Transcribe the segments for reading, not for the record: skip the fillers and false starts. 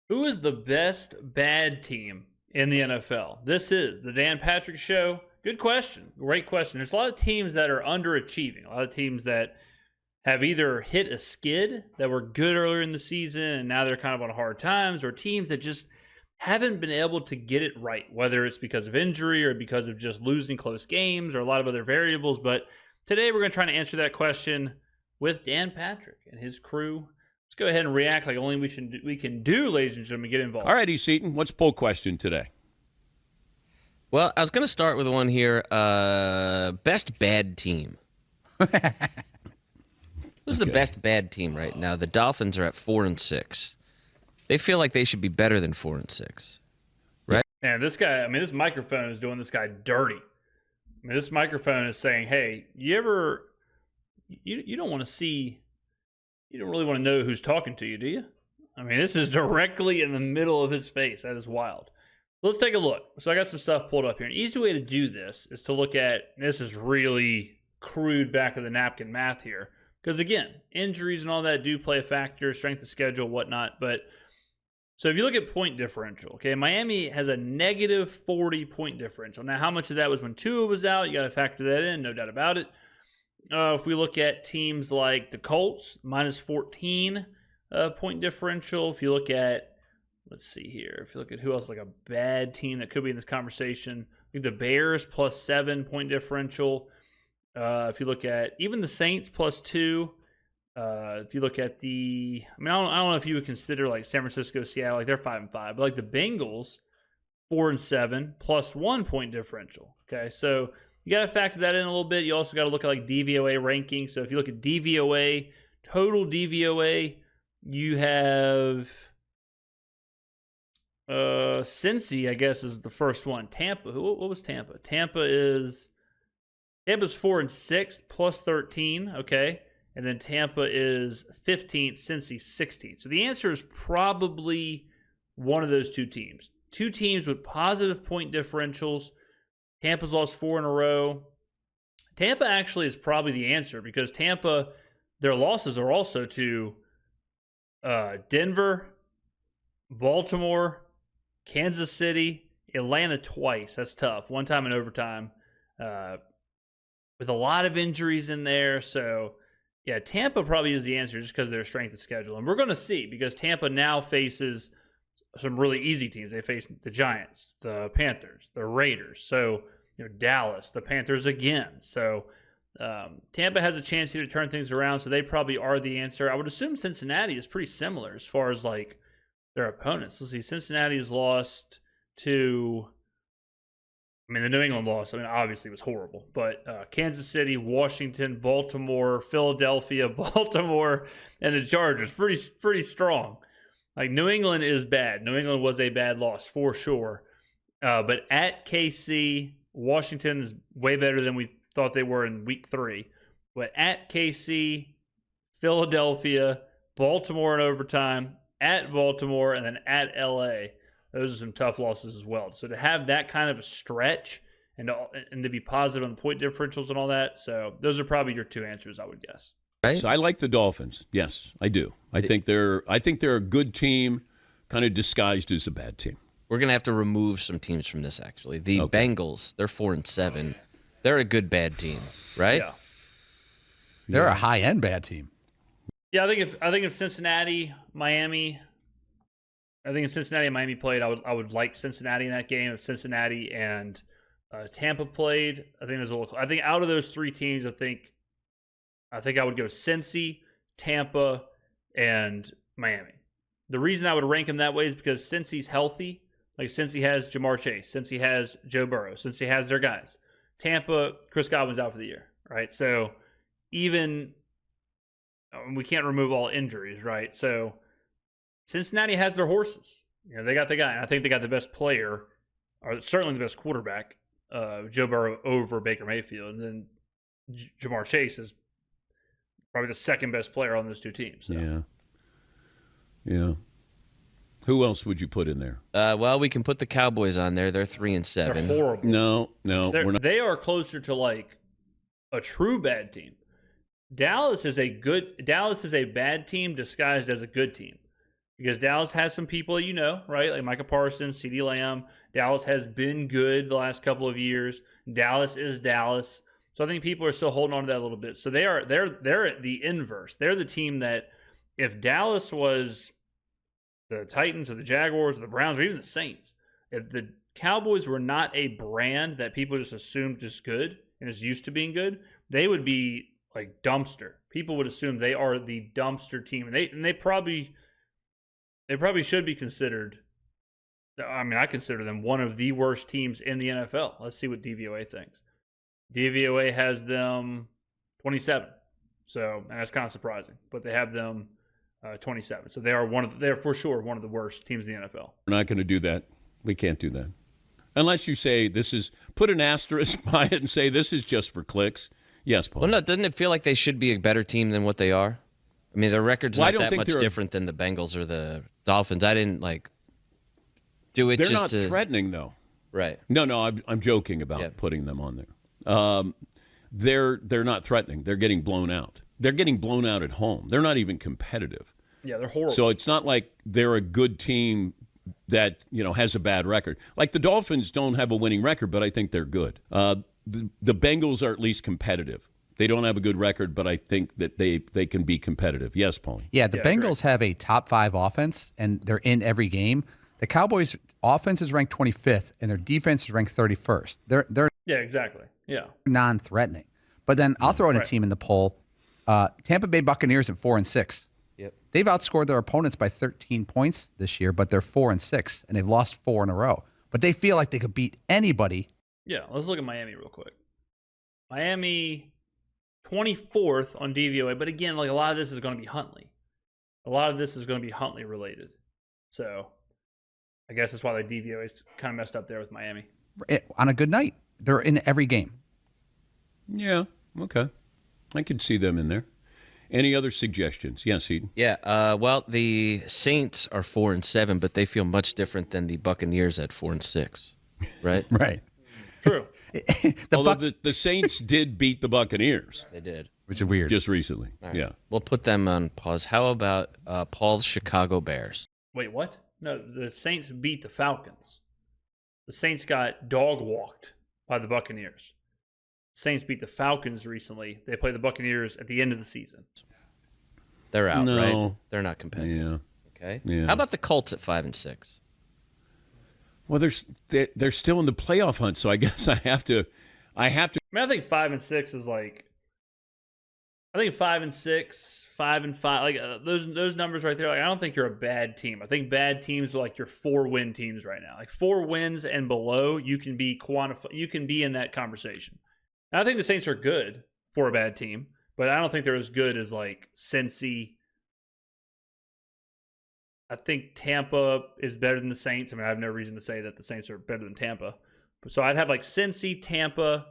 Who is the best bad team in the NFL? This is the Dan Patrick Show. Good question. Great question. There's a lot of teams that are underachieving, a lot of teams that have either hit a skid that were good earlier in the season and now they're kind of on hard times, or teams that just haven't been able to get it right, whether it's because of injury or because of just losing close games or a lot of other variables. But today we're going to try to answer that question with Dan Patrick and his crew. Let's go ahead and react like only we can do, ladies and gentlemen. Get involved. All right, E. Seaton, what's poll question today? Well, I was going to start with one here. Best bad team. Who's the best bad team right now? The Dolphins are at 4-6. They feel like they should be better than 4-6, right? Man, this guy, this microphone is doing this guy dirty. This microphone is saying, hey, you don't want to see, you don't really want to know who's talking to you, do you? This is directly in the middle of his face. That is wild. Let's take a look. So I got some stuff pulled up here. An easy way to do this is to look at, this is really crude back of the napkin math here. Because again, injuries and all that do play a factor, strength of schedule, whatnot. But so if you look at point differential, okay, Miami has a negative 40 point differential. Now, how much of that was when Tua was out? You got to factor that in, no doubt about it. If we look at teams like the Colts, minus 14 point differential. If you look at, let's see here, if you look at who else like a bad team that could be in this conversation, I think the Bears plus 7 point differential. If you look at even the Saints plus 2, if you look at the, I don't know if you would consider like San Francisco, Seattle, like they're 5-5, but like the Bengals, 4-7 plus 1 point differential. Okay, so you got to factor that in a little bit. You also got to look at like DVOA ranking. So if you look at DVOA, total DVOA, you have Cincy, I guess, is the first one. Tampa, what was Tampa? Tampa's 4-6 plus 13, okay? And then Tampa is 15th, Cincy 16th. So the answer is probably one of those two teams. Two teams with positive point differentials. Tampa's lost 4 in a row. Tampa actually is probably the answer because Tampa, their losses are also to Denver, Baltimore, Kansas City, Atlanta twice. That's tough. One time in overtime. With a lot of injuries in there. So, yeah, Tampa probably is the answer just because of their strength of schedule. And we're going to see because Tampa now faces some really easy teams. They face the Giants, the Panthers, the Raiders. So, Dallas, the Panthers again. So, Tampa has a chance here to turn things around. So, they probably are the answer. I would assume Cincinnati is pretty similar as far as like their opponents. Let's see. Cincinnati has lost to... the New England loss, obviously was horrible. But Kansas City, Washington, Baltimore, Philadelphia, Baltimore, and the Chargers, pretty strong. Like, New England is bad. New England was a bad loss, for sure. But at KC, Washington is way better than we thought they were in week 3. But at KC, Philadelphia, Baltimore in overtime, at Baltimore, and then at LA. Those are some tough losses as well. So to have that kind of a stretch and to be positive on point differentials and all that, so those are probably your two answers, I would guess. Right. So I like the Dolphins. Yes, I do. I think they're a good team, kind of disguised as a bad team. We're gonna have to remove some teams from this. Actually, the Bengals, they're 4-7. They're a good bad team, right? Yeah. They're a high-end bad team. Yeah, I think if Cincinnati, Miami. I think if Cincinnati and Miami played, I would like Cincinnati in that game. If Cincinnati and Tampa played, I think there's a little. I think out of those three teams, I think I would go Cincy, Tampa, and Miami. The reason I would rank them that way is because Cincy's healthy. Like Cincy has Jamar Chase, Cincy has Joe Burrow, Cincy has their guys. Tampa, Chris Godwin's out for the year, right? So even we can't remove all injuries, right? So Cincinnati has their horses. They got the guy. And I think they got the best player, or certainly the best quarterback, Joe Burrow over Baker Mayfield. And then Jamar Chase is probably the second best player on those two teams. So. Yeah. Who else would you put in there? Well, we can put the Cowboys on there. They're 3-7. They're horrible. No, we're not. They are closer to like a true bad team. Dallas is a bad team disguised as a good team. because Dallas has some people right? Like Micah Parsons, CeeDee Lamb. Dallas has been good the last couple of years. Dallas is Dallas. So I think people are still holding on to that a little bit. So they're at the inverse. They're the team that if Dallas was the Titans or the Jaguars or the Browns or even the Saints, if the Cowboys were not a brand that people just assumed is good and is used to being good, they would be like dumpster. People would assume they are the dumpster team, and they probably should be considered. I mean, I consider them one of the worst teams in the NFL. Let's see what DVOA thinks. DVOA has them 27, so and that's kind of surprising, but they have them 27. So they're for sure one of the worst teams in the NFL. We're not going to do that. We can't do that. Unless you say put an asterisk by it and say this is just for clicks. Yes, Paul. Well, no, doesn't it feel like they should be a better team than what they are? I mean, their record's not that much different than the Bengals or the Dolphins. I didn't do it They're just not threatening, though. Right. No, I'm joking about putting them on there. They're not threatening. They're getting blown out. They're getting blown out at home. They're not even competitive. Yeah, they're horrible. So it's not like they're a good team that has a bad record. Like the Dolphins don't have a winning record, but I think they're good. The Bengals are at least competitive. They don't have a good record, but I think that they can be competitive. Yes, Paulie? Yeah, the Bengals have a top 5 offense, and they're in every game. The Cowboys' offense is ranked 25th, and their defense is ranked 31st. They're yeah, exactly. Yeah, non-threatening. But then I'll throw in a team in the poll. Tampa Bay Buccaneers at 4-6. Yep. They've outscored their opponents by 13 points this year, but they're 4-6, and they've lost 4 in a row. But they feel like they could beat anybody. Yeah, let's look at Miami real quick. Miami 24th on DVOA, but again, like a lot of this is going to be Huntley. A lot of this is going to be Huntley related. So I guess that's why the DVOA is kind of messed up there with Miami. On a good night, they're in every game. Yeah, okay. I could see them in there. Any other suggestions? Yes, Eden. Yeah. Well, the Saints are 4-7, but they feel much different than the Buccaneers at 4-6. Right. Right. True. Although the Saints did beat the Buccaneers. They did. Which is weird. Just recently. Right. Yeah. We'll put them on pause. How about Paul's Chicago Bears? Wait, what? No, the Saints beat the Falcons. The Saints got dog walked by the Buccaneers. Saints beat the Falcons recently. They play the Buccaneers at the end of the season. They're out, No. right? They're not competitive. Yeah. Okay. Yeah. How about the Colts at 5-6? Well, they're still in the playoff hunt, so I guess I have to. I mean, I think 5-6 is like. I think 5-6, 5-5, like those numbers right there. Like, I don't think you're a bad team. I think bad teams are like your 4-win teams right now. Like 4 wins and below, you can be You can be in that conversation. And I think the Saints are good for a bad team, but I don't think they're as good as like Cincy. I think Tampa is better than the Saints. I mean, I have no reason to say that the Saints are better than Tampa. So I'd have like Cincy, Tampa,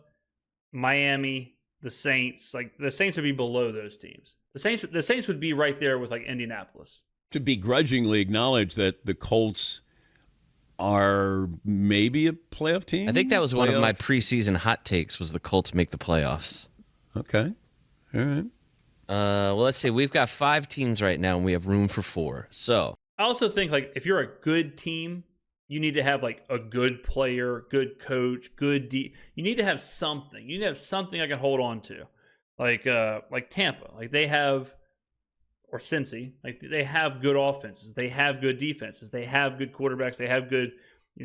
Miami, the Saints. Like the Saints would be below those teams. The Saints would be right there with like Indianapolis. To begrudgingly acknowledge that the Colts are maybe a playoff team. I think that was one of my preseason hot takes was the Colts make the playoffs. Okay. All right. Well, let's see. We've got 5 teams right now, and we have room for 4. So I also think like if you're a good team, you need to have like a good player, good coach, you need to have something. You need to have something I can hold on to. Like Tampa. Like they have, or Cincy, like they have good offenses. They have good defenses. They have good quarterbacks. They have good,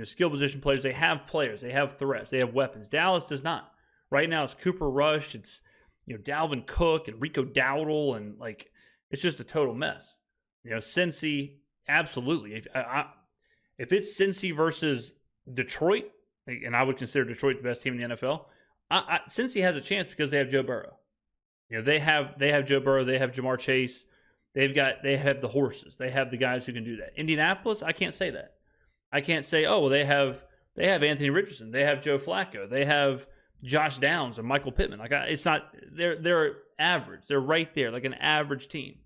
skill position players. They have players. They have threats. They have weapons. Dallas does not. Right now it's Cooper Rush. It's, Dalvin Cook and Rico Dowdle, and like it's just a total mess. Cincy, absolutely. If it's Cincy versus Detroit, and I would consider Detroit the best team in the NFL, Cincy has a chance because they have Joe Burrow. They have Joe Burrow. They have Jamar Chase. They have the horses. They have the guys who can do that. Indianapolis, I can't say that. I can't say, oh, well, they have Anthony Richardson. They have Joe Flacco. They have Josh Downs and Michael Pittman. Like it's not. They're average. They're right there, like an average team.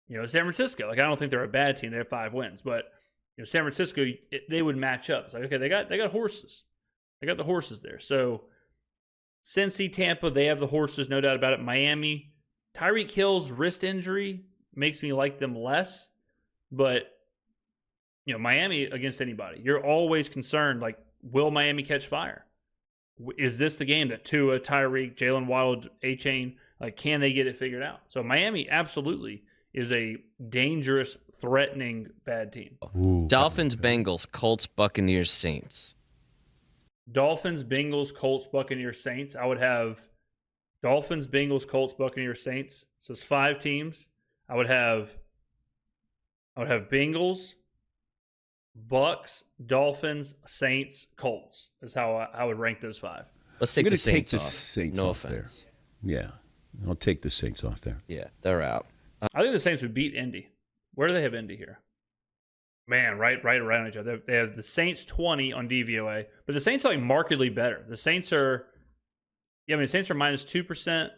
San Francisco. Like I don't think they're a bad team. They have 5 wins, but San Francisco, they would match up. It's like, okay, they got horses. They got the horses there. So Cincy, Tampa, they have the horses, no doubt about it. Miami, Tyreek Hill's wrist injury makes me like them less, but Miami against anybody, you're always concerned, like, will Miami catch fire? Is this the game that Tua, Tyreek, Jalen Waddle, A-Chain, like, can they get it figured out? So Miami absolutely is a dangerous, threatening, bad team. Ooh. Dolphins, Bengals, Colts, Buccaneers, Saints. Dolphins, Bengals, Colts, Buccaneers, Saints. I would have Dolphins, Bengals, Colts, Buccaneers, Saints. So it's 5 teams. I would have Bengals, Bucks, Dolphins, Saints, Colts. Is how I would rank those 5. Let's take the Saints off. Saints no off offense. There. Yeah, I'll take the Saints off there. Yeah, they're out. I think the Saints would beat Indy. Where do they have Indy here? Man, right around each other. They have the Saints 20 on DVOA, but the Saints are like markedly better. The Saints are, the Saints are -2%.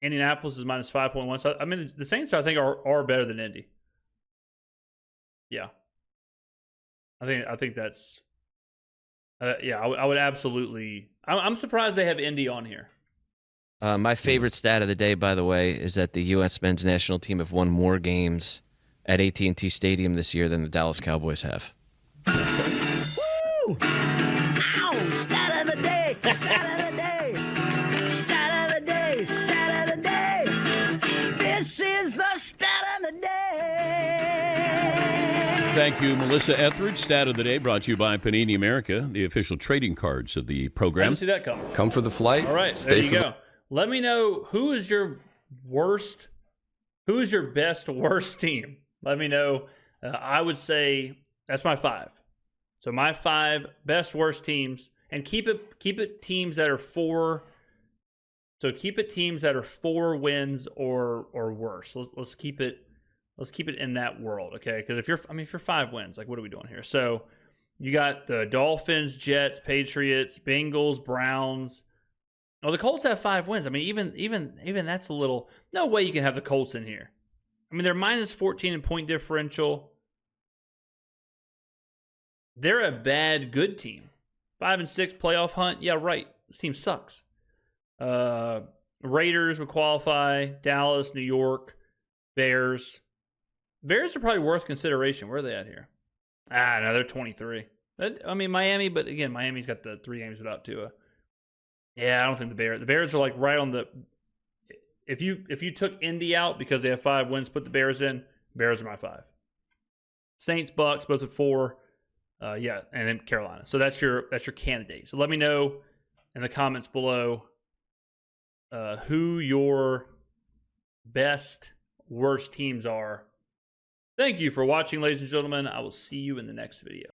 Indianapolis is -5.1. So the Saints I think are better than Indy. Yeah, I think that's, I would absolutely. I'm surprised they have Indy on here. My favorite stat of the day, by the way, is that the U.S. men's national team have won more games at AT&T Stadium this year than the Dallas Cowboys have. Woo! Ow! Stat of the day! Stat of the day! Stat of the day! Stat of the day! This is the stat of the day! Thank you, Melissa Etheridge. Stat of the day brought to you by Panini America, the official trading cards of the I program. didn't see that coming. Come for the flight. All right, Stay there you go. Let me know who is your best worst team. Let me know. I would say that's my 5. So my 5 best worst teams, and keep it teams that are 4. So keep it teams that are 4 wins or worse. Let's keep it in that world, okay? Because if you're 5 wins, like, what are we doing here? So you got the Dolphins, Jets, Patriots, Bengals, Browns. Well, the Colts have 5 wins. I mean, even that's a little. No way you can have the Colts in here. I mean, they're -14 in point differential. They're a bad good team. 5-6 playoff hunt. Yeah, right. This team sucks. Raiders would qualify. Dallas, New York, Bears. Bears are probably worth consideration. Where are they at here? No, they're 23. Miami, but again, Miami's got the 3 games without Tua. Yeah, I don't think the Bears are like right on the. If you took Indy out because they have 5 wins, put the Bears in. Bears are my 5. Saints, Bucks, both at 4. And then Carolina. So that's your candidate. So let me know in the comments below who your best worst teams are. Thank you for watching, ladies and gentlemen. I will see you in the next video.